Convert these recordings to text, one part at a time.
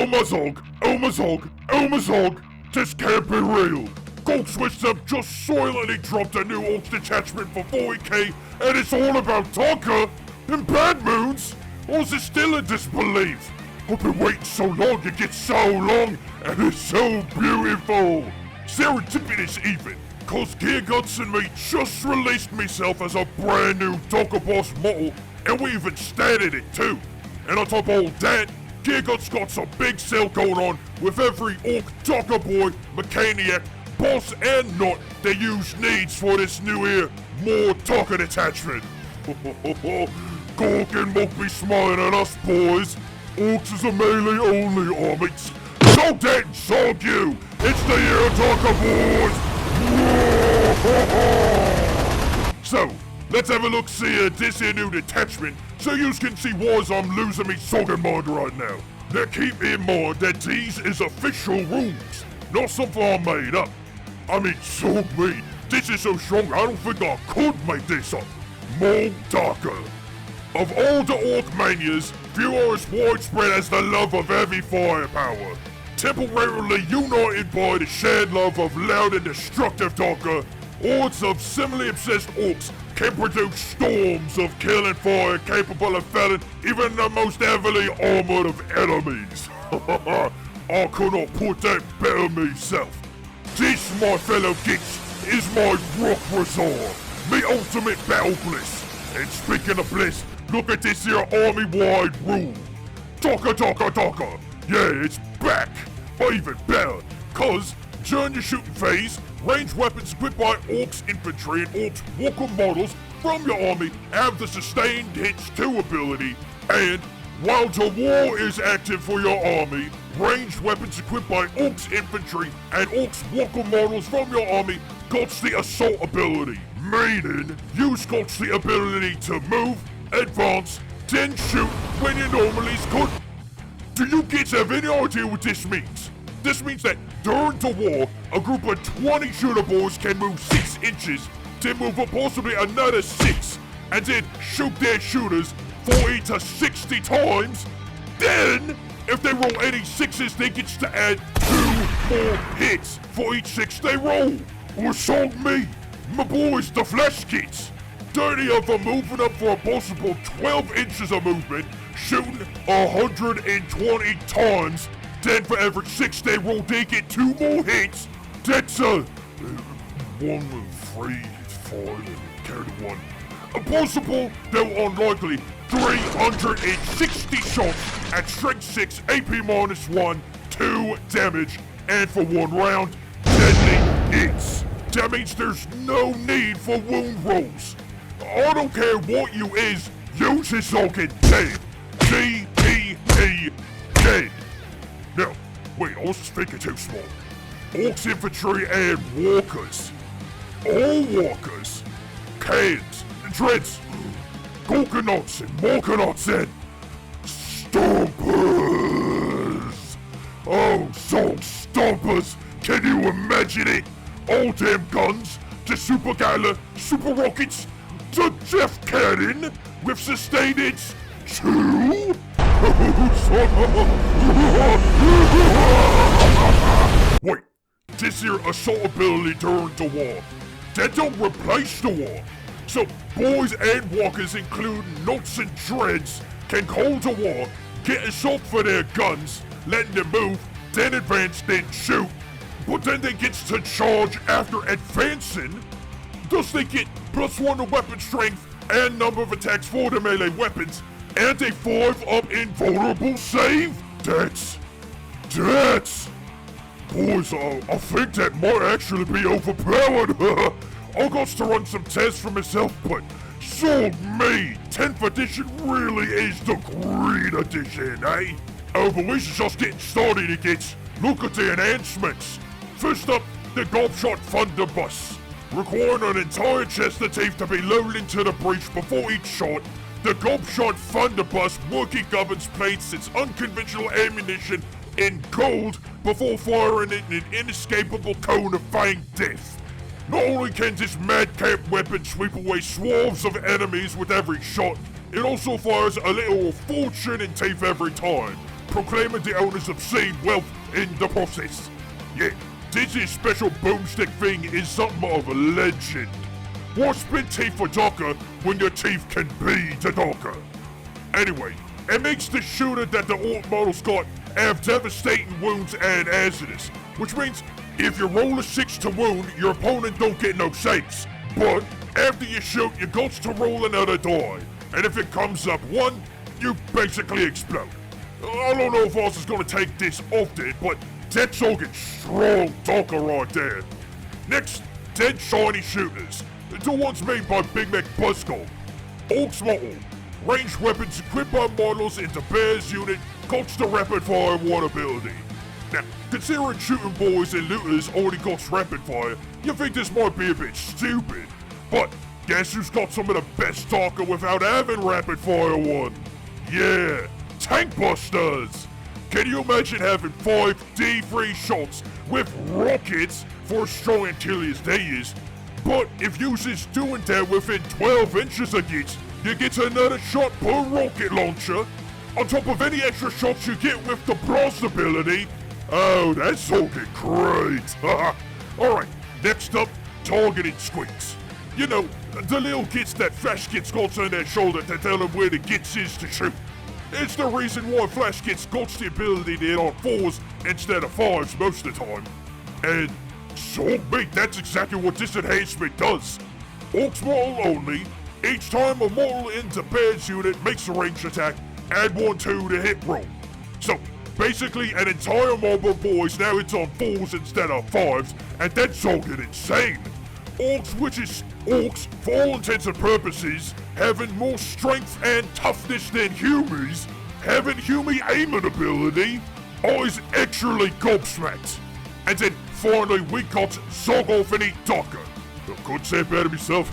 oh my zog, this can't be real. Goldsmiths have just silently dropped a new orks detachment for 40k, and it's all about Dakka and bad moons. Or is it still in disbelief? I've been waiting so long, it gets so long, and it's so beautiful. Serendipitous even, cause GimGam and me just released myself as a brand new Dakka boss model, and we even started it too. And on top of all that, GimGam's got some big sale going on with every ork, Dakka boy, mechaniac, boss and not they use needs for this new year, more Dakka Detachment. Gork and Mock be smiling at us, boys. Orks is a melee only army. So dead and so you. It's the year of Dakka, boys. So, let's have a look see at this here new detachment so you can see why I'm losing me sogging mind right now. Now keep in mind that these is official rules, not something I made up. I mean, so me, this is so strong I don't think I could make this up. More Dakka. Of all the ork manias, few are as widespread as the love of heavy firepower. Temporarily united by the shared love of loud and destructive Dakka, hordes of similarly obsessed orks can produce storms of killing fire capable of felling even the most heavily armored of enemies. I could not put that better myself. This, my fellow geeks, is my rock reserve, me ultimate battle bliss. And speaking of bliss, look at this here army-wide rule. Dakka. Yeah, it's back. Or even better, cause during the shooting phase, ranged weapons equipped by orks infantry and orks walker models from your army have the sustained hits 2 ability, and while the war is active for your army, ranged weapons equipped by orks infantry and orks walker models from your army got the assault ability, meaning you got the ability to move, advance, then shoot when you normally could. Do you kids have any idea what this means? This means that during the war, a group of 20 shooter boys can move 6 inches, then move up possibly another 6, and then shoot their shooters 40 to 60 times. Then, if they roll any 6s, they get to add 2 more hits for each 6 they roll. Or so me, my boys, the flesh kits. 30 of them moving up for a possible 12 inches of movement, shooting 120 times. Then for every 6 they roll, they get 2 more hits. That's 1, 3, 4, carry 1. A possible, though unlikely, 360 shots at strength 6, AP -1, 2 damage, and for 1 round, deadly hits. That means there's no need for wound rolls. I don't care what you is, you just all get dead. D-E-E, dead. Now, wait, I was thinking too small. Orks infantry and walkers. All walkers. Cans, dreads, coconuts and morconuts and stompers. Oh, so stompers. Can you imagine it? All them guns, the super gala, super rockets, the Jeff Cannon with sustained hits 2. Wait, this here assault ability during the war, that don't replace the war. So boys and walkers including nuts and dreads can hold the war, get assault for their guns, letting them move, then advance, then shoot. But then they get to charge after advancing. Thus they get +1 to weapon strength and number of attacks for the melee weapons, and a 5 up invulnerable save. That's... Boys, I think that might actually be overpowered. I got to run some tests for myself, but so me, 10th edition really is the green edition, eh? Oh, but we're just getting started, kids. Look at the enhancements. First up, the Gobshot Thunder Bus. Requiring an entire chest of teeth to be loaded into the breech before each shot, the Gobshot Thunder Bus working governs plates its unconventional ammunition in gold before firing it in an inescapable cone of fanged death. Not only can this madcap weapon sweep away swarms of enemies with every shot, it also fires a little fortune in teeth every time. proclaiming the owners obscene wealth in the process. Yeah, this special boomstick thing is something of a legend. More split teeth for Dakka when your teeth can be the Dakka. Anyway, it makes the shooter that the orc models got have devastating wounds and hazardous, which means if you roll a 6 to wound, your opponent don't get no saves. But after you shoot, you got to roll another die, and if it comes up 1, you basically explode. I don't know if Oz is gonna take this often, but that's all get strong Dakka right there. Next, dead shiny shooters. The ones made by Big Mac Buzzcall. Orks model. Ranged weapons equipped by models into Bear's unit costs the rapid fire one ability. Now, considering shooting boys and looters already got rapid fire, you think this might be a bit stupid. But guess who's got some of the best Dakka without having rapid fire one? Yeah, Tank Busters! Can you imagine having 5 D3 shots with rockets for as strong and killy as they is? But if users doing that within 12 inches of it, you get another shot per rocket launcher, on top of any extra shots you get with the blast ability. Oh, that's looking great! Alright, next up, targeted squeaks. You know, the little gits that Flash Gits got on their shoulder to tell them where the gits is to shoot. It's the reason why Flash Gits got the ability to hit on 4s instead of 5s most of the time. And so mate, that's exactly what this enhancement does. Orks model only. Each time a model in the Bear's unit makes a ranged attack, add 1/2 to hit roll. So, basically an entire mob of boys now hits on 4s instead of 5s, and that's all get insane. Orks, which is orcs, for all intents and purposes, having more strength and toughness than humans, having human aiming ability, always extrally gobsmacked. And then finally we got Zog off and eat Dakka. I couldn't say it better myself.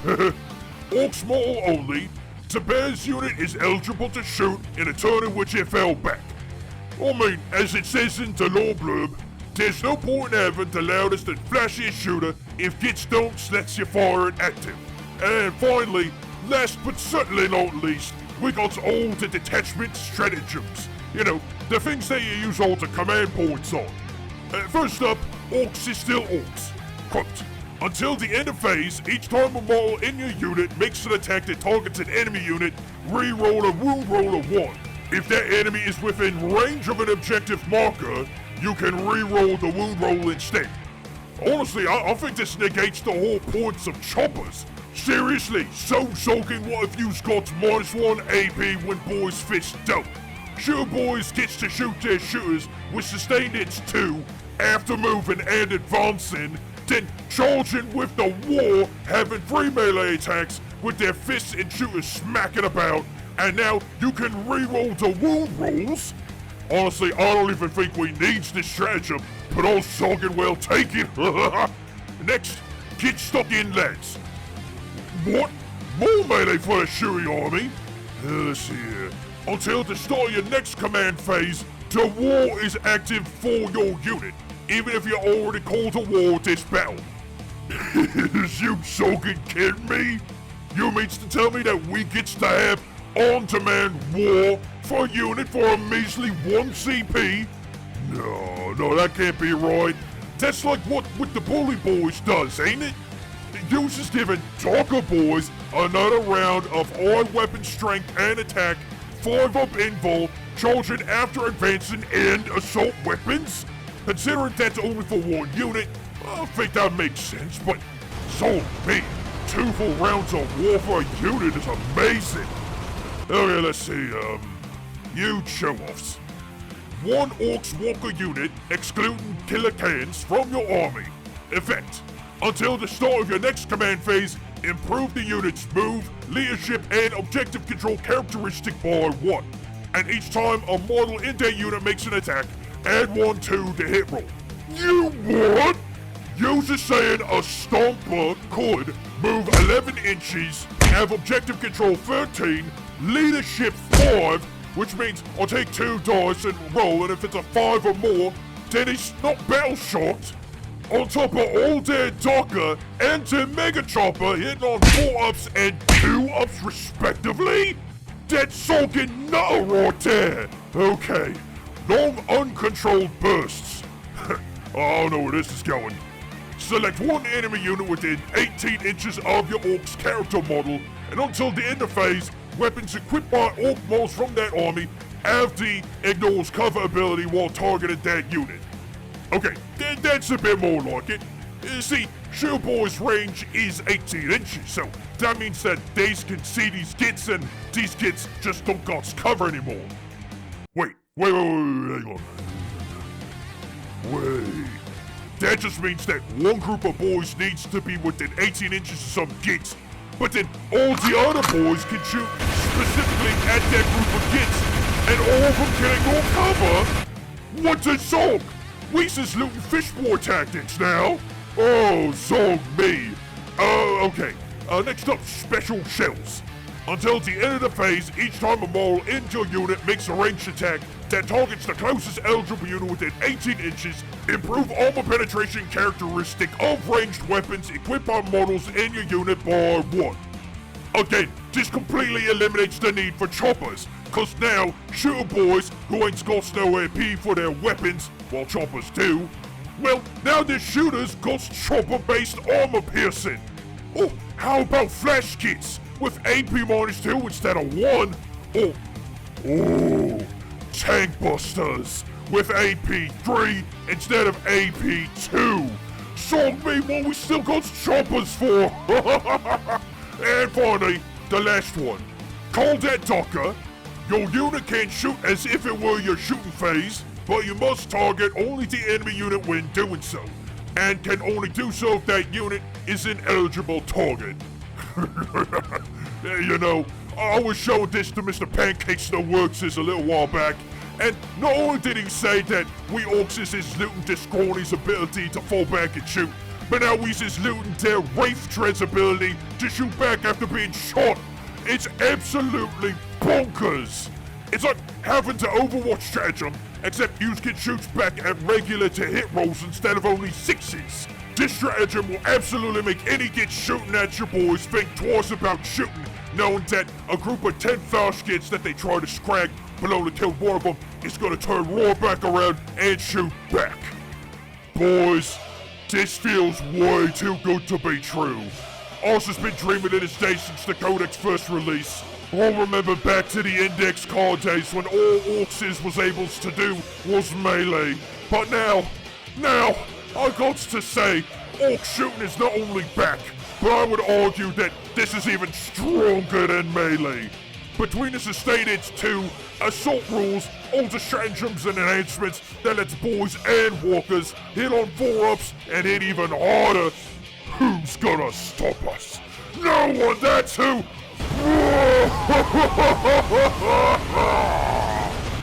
Orks model only. The Bear's unit is eligible to shoot in a turn in which it fell back. I mean, as it says in the lore blurb, there's no point in having the loudest and flashiest shooter if Gits don't let you fire it active. And finally, last but certainly not least, we got all the detachment stratagems. You know, the things that you use all the command points on. First up, orks is still orks. Quote, until the end of phase, each time a model in your unit makes an attack that targets an enemy unit, re-roll a wound roll of 1. If that enemy is within range of an objective marker, you can re-roll the wound roll instead. Honestly, I think this negates the whole points of Choppaz. Seriously, so soaking what if you've got -1 AP when boys fist dope. Shooter boys gets to shoot their shooters with sustained hits 2 after moving and advancing, then charging with the war, having 3 melee attacks with their fists and shooters smacking about, and now you can re-roll the wound rolls. Honestly, I don't even think we need this stratagem, but I'll soggin' well take it. Next, get stuck in lads. What? More melee for the shooting army? Let's see here. Until the start of your next command phase, the war is active for your unit, even if you already called a war this battle. Is you soggin' kidding me? You means to tell me that we gets to have on-demand war for a unit for a measly 1 CP? No, that can't be right. That's like what the Bully Boys does, ain't it? Users giving Dakka boys another round of high weapon strength and attack, 5 up invul, charging after advancing and assault weapons? Considering that's only for 1 unit, I think that makes sense, but so me, 2 full rounds of war for a unit is amazing. Okay, let's see, huge show-offs. 1 Orks Walker unit, excluding killer cans, from your army. Effect. Until the start of your next command phase, improve the unit's move, leadership, and objective control characteristic by 1. And each time a model in that unit makes an attack, add 1/2 to hit roll. You what? Users saying a Stomper could move 11 inches, have objective control 13, leadership 5, which means I'll take 2 dice and roll, and if it's a 5 or more, then it's not battle shocked. On top of all their Dakka and their Mega Chopper hitting on 4 ups and 2 ups respectively? That's soaking nutter right there. Okay, long uncontrolled bursts. I don't know where this is going. Select one enemy unit within 18 inches of your orc's character model, and until the end of phase, weapons equipped by orc models from that army have the ignores cover ability while targeting that unit. Okay, that's a bit more like it. See, Shield Boy's range is 18 inches, so that means that they can see these gits and these gits just don't got cover anymore. Wait, hang on. Wait. That just means that one group of boys needs to be within 18 inches of some gits, but then all the other boys can shoot specifically at that group of gits, and all of them can ignore cover? What the song? Weeze's looting fishboard tactics now? Oh, song me. Okay. Next up, special shells. Until the end of the phase, each time a model in your unit makes a ranged attack that targets the closest eligible unit within 18 inches, improve armor penetration characteristic of ranged weapons equipped by models in your unit by 1. Again, this completely eliminates the need for choppers, cause now, shooter boys who ain't got no AP for their weapons, while choppers do, well, now the shooters got chopper-based armor piercing. Oh, how about flash kits with AP -2 instead of 1? Oh, tank busters with AP 3 instead of AP 2. Song me what we still got choppers for. And finally, the last one. Glitzdakka. Your unit can shoot as if it were your shooting phase, but you must target only the enemy unit when doing so, and can only do so if that unit is an eligible target. You know, I was showing this to Mr. Pancakes the Works a little while back, and not only did he say that we orcs is looting the scrawny's ability to fall back and shoot, but now we is looting their Wraith Tread's ability to shoot back after being shot. It's absolutely bonkers. It's like having to Overwatch stratagem, except you can shoot back at regular to hit rolls instead of only 6s. This stratagem will absolutely make any git shooting at your boys think twice about shooting, knowing that a group of 10 flash gits that they try to scrag but only kill one of them is gonna turn right back around and shoot back. Boys, this feels way too good to be true. Ours has been dreaming of this day since the Codex first release. I'll remember back to the index card days when all orcs was able to do was melee. But now, I got to say, orc shooting is not only back, but I would argue that this is even stronger than melee. Between the sustained 2 assault rules, all the stratagems and enhancements that lets boys and walkers hit on 4-ups and hit even harder, who's gonna stop us? No one, that's who!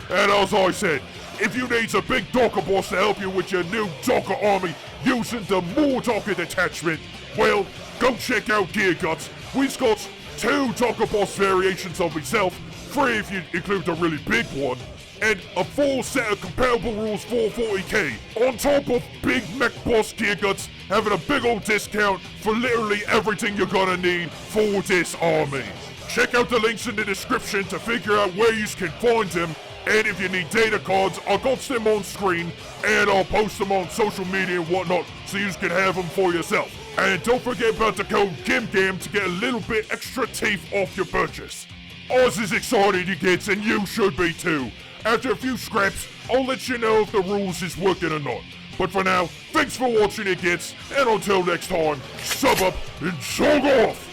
And as I said, if you need a big Dakka boss to help you with your new Dakka army using the more Dakka Detachment, well, go check out Gear Guts. We've got 2 Dakka boss variations of myself, 3 if you include the really big one, and a full set of comparable rules for 40k, on top of Big Mech Boss Gear Guts having a big old discount for literally everything you're gonna need for this army. Check out the links in the description to figure out where you can find them, and if you need data cards, I'll got them on screen, and I'll post them on social media and whatnot, so you can have them for yourself. And don't forget about the code GimGam to get a little bit extra teeth off your purchase. Oz is excited you get, and you should be too. After a few scraps, I'll let you know if the rules is working or not. But for now, thanks for watching it, gits, and until next time, sub up and sog off!